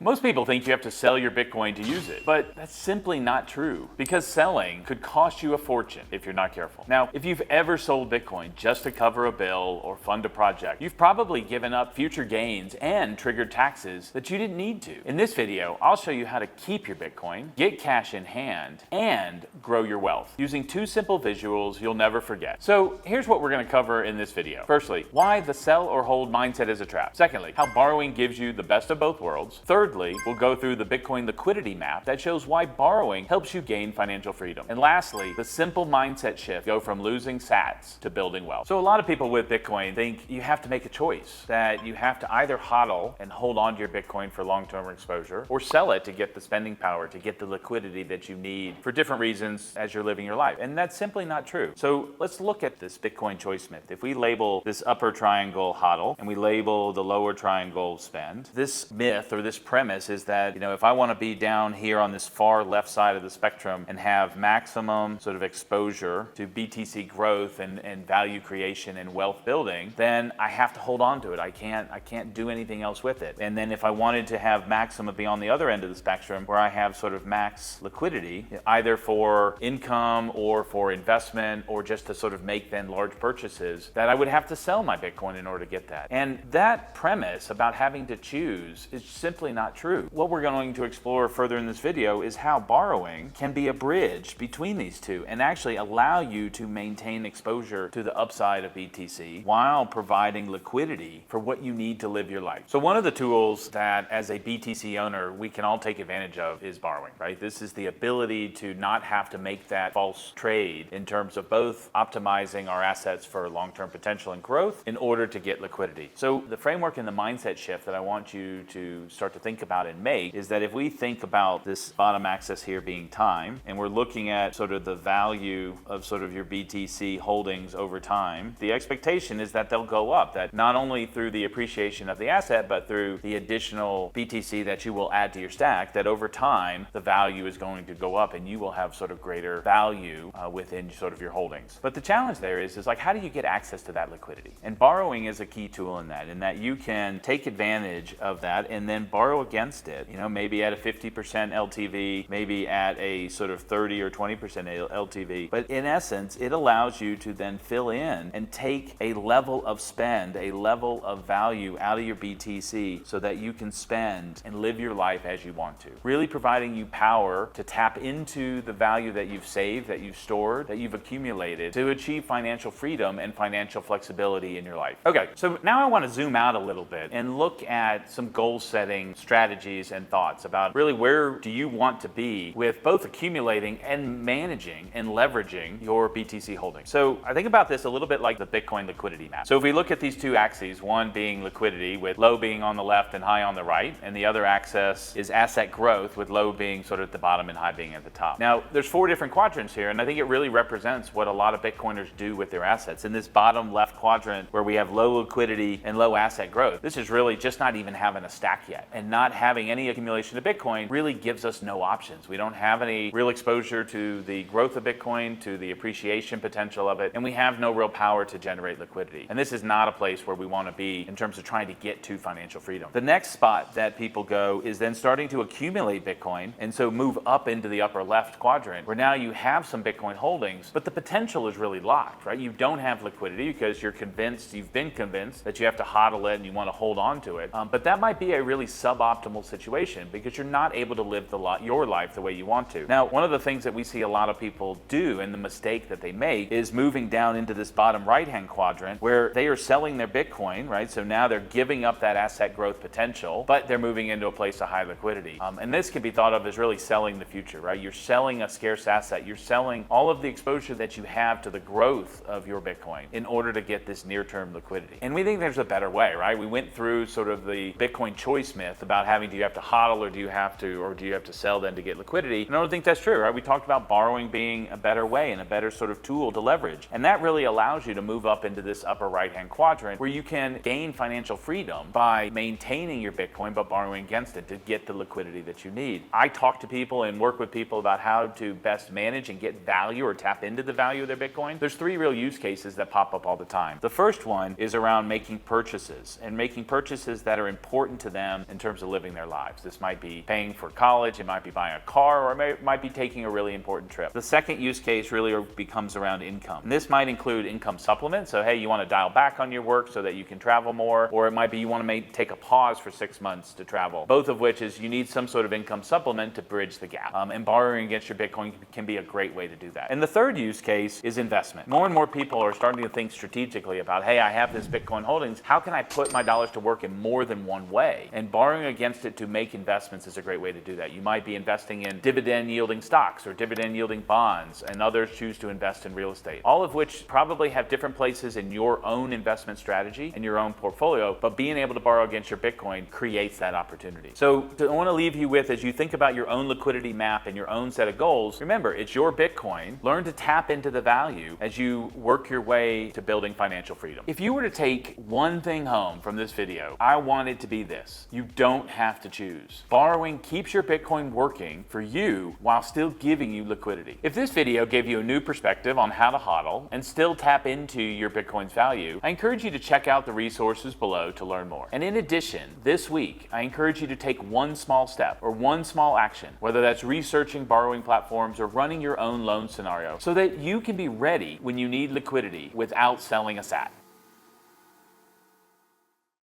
Most people think you have to sell your Bitcoin to use it, but that's simply not true, because selling could cost you a fortune if you're not careful. Now, if you've ever sold Bitcoin just to cover a bill or fund a project, you've probably given up future gains and triggered taxes that you didn't need to. In this video, I'll show you how to keep your Bitcoin, get cash in hand, and grow your wealth using two simple visuals you'll never forget. So here's what we're going to cover in this video. Firstly, why the sell or hold mindset is a trap. Secondly, how borrowing gives you the best of both worlds. Thirdly, we'll go through the Bitcoin Liquidity Map that shows why borrowing helps you gain financial freedom. And lastly, the simple mindset shift, go from losing sats to building wealth. So a lot of people with Bitcoin think you have to make a choice, that you have to either hodl and hold on to your Bitcoin for long-term exposure, or sell it to get the spending power, to get the liquidity that you need for different reasons as you're living your life. And that's simply not true. So let's look at this Bitcoin choice myth. If we label this upper triangle hodl and we label the lower triangle spend, this myth or this premise is that, if I want to be down here on this far left side of the spectrum and have maximum sort of exposure to BTC growth and value creation and wealth building, then I have to hold on to it. I can't do anything else with it. And then if I wanted to have maximum be on the other end of the spectrum, where I have sort of max liquidity, either for income or for investment or just to sort of make then large purchases, that I would have to sell my Bitcoin in order to get that. And that premise about having to choose is simply not true. What we're going to explore further in this video is how borrowing can be a bridge between these two and actually allow you to maintain exposure to the upside of BTC while providing liquidity for what you need to live your life. So one of the tools that as a BTC owner we can all take advantage of is borrowing, right? This is the ability to not have to make that false trade in terms of both optimizing our assets for long-term potential and growth in order to get liquidity. So the framework and the mindset shift that I want you to start to think about and make is that if we think about this bottom axis here being time, and we're looking at sort of the value of sort of your BTC holdings over time, the expectation is that they'll go up, that not only through the appreciation of the asset, but through the additional BTC that you will add to your stack, that over time the value is going to go up and you will have sort of greater value within sort of your holdings. But the challenge there is like, how do you get access to that liquidity? And borrowing is a key tool in that you can take advantage of that and then borrow against it, maybe at a 50% LTV, maybe at a sort of 30 or 20% LTV. But in essence, it allows you to then fill in and take a level of spend, a level of value out of your BTC so that you can spend and live your life as you want to. Really providing you power to tap into the value that you've saved, that you've stored, that you've accumulated to achieve financial freedom and financial flexibility in your life. Okay, so now I want to zoom out a little bit and look at some goal setting strategies and thoughts about really where do you want to be with both accumulating and managing and leveraging your BTC holdings. So I think about this a little bit like the Bitcoin Liquidity Map. So if we look at these two axes, one being liquidity with low being on the left and high on the right, and the other axis is asset growth with low being sort of at the bottom and high being at the top. Now there's four different quadrants here, and I think it really represents what a lot of Bitcoiners do with their assets. In this bottom left quadrant where we have low liquidity and low asset growth, this is really just not even having a stack yet, and not having any accumulation of Bitcoin really gives us no options. We don't have any real exposure to the growth of Bitcoin, to the appreciation potential of it, and we have no real power to generate liquidity. And this is not a place where we want to be in terms of trying to get to financial freedom. The next spot that people go is then starting to accumulate Bitcoin, and so move up into the upper left quadrant where now you have some Bitcoin holdings, but the potential is really locked, right? You don't have liquidity because you've been convinced that you have to hodl it and you want to hold on to it. But that might be a really suboptimal situation because you're not able to live your life the way you want to. Now, one of the things that we see a lot of people do, and the mistake that they make, is moving down into this bottom right-hand quadrant where they are selling their Bitcoin, right? So now they're giving up that asset growth potential, but they're moving into a place of high liquidity. And this can be thought of as really selling the future, right? You're selling a scarce asset. You're selling all of the exposure that you have to the growth of your Bitcoin in order to get this near-term liquidity. And we think there's a better way, right? We went through sort of the Bitcoin choice myth about do you have to hodl or do you have to sell then to get liquidity? And I don't think that's true, right? We talked about borrowing being a better way and a better sort of tool to leverage. And that really allows you to move up into this upper right-hand quadrant where you can gain financial freedom by maintaining your Bitcoin but borrowing against it to get the liquidity that you need. I talk to people and work with people about how to best manage and get value or tap into the value of their Bitcoin. There's three real use cases that pop up all the time. time. The first one is around making purchases and making purchases that are important to them in terms of living their lives. This might be paying for college, it might be buying a car, or it might be taking a really important trip. The second use case really becomes around income. And this might include income supplements. So hey, you want to dial back on your work so that you can travel more, or it might be you want to take a pause for 6 months to travel. Both of which is you need some sort of income supplement to bridge the gap. And borrowing against your Bitcoin can be a great way to do that. And the third use case is investment. More and more people are starting to think strategically about, hey, I have this Bitcoin holdings. How can I put my dollars to work in more than one way? And borrowing against it to make investments is a great way to do that. You might be investing in dividend yielding stocks or dividend yielding bonds, and others choose to invest in real estate. All of which probably have different places in your own investment strategy and your own portfolio, but being able to borrow against your Bitcoin creates that opportunity. So I want to leave you with, as you think about your own liquidity map and your own set of goals, remember, it's your Bitcoin. Learn to tap into the value as you work your way to building financial freedom. If you were to take one thing home from this video, I want it to be this: you don't have to choose. Borrowing keeps your Bitcoin working for you while still giving you liquidity. If this video gave you a new perspective on how to hodl and still tap into your Bitcoin's value, I encourage you to check out the resources below to learn more. And in addition, this week, I encourage you to take one small step or one small action, whether that's researching borrowing platforms or running your own loan scenario, so that you can be ready when you need liquidity without selling a sat.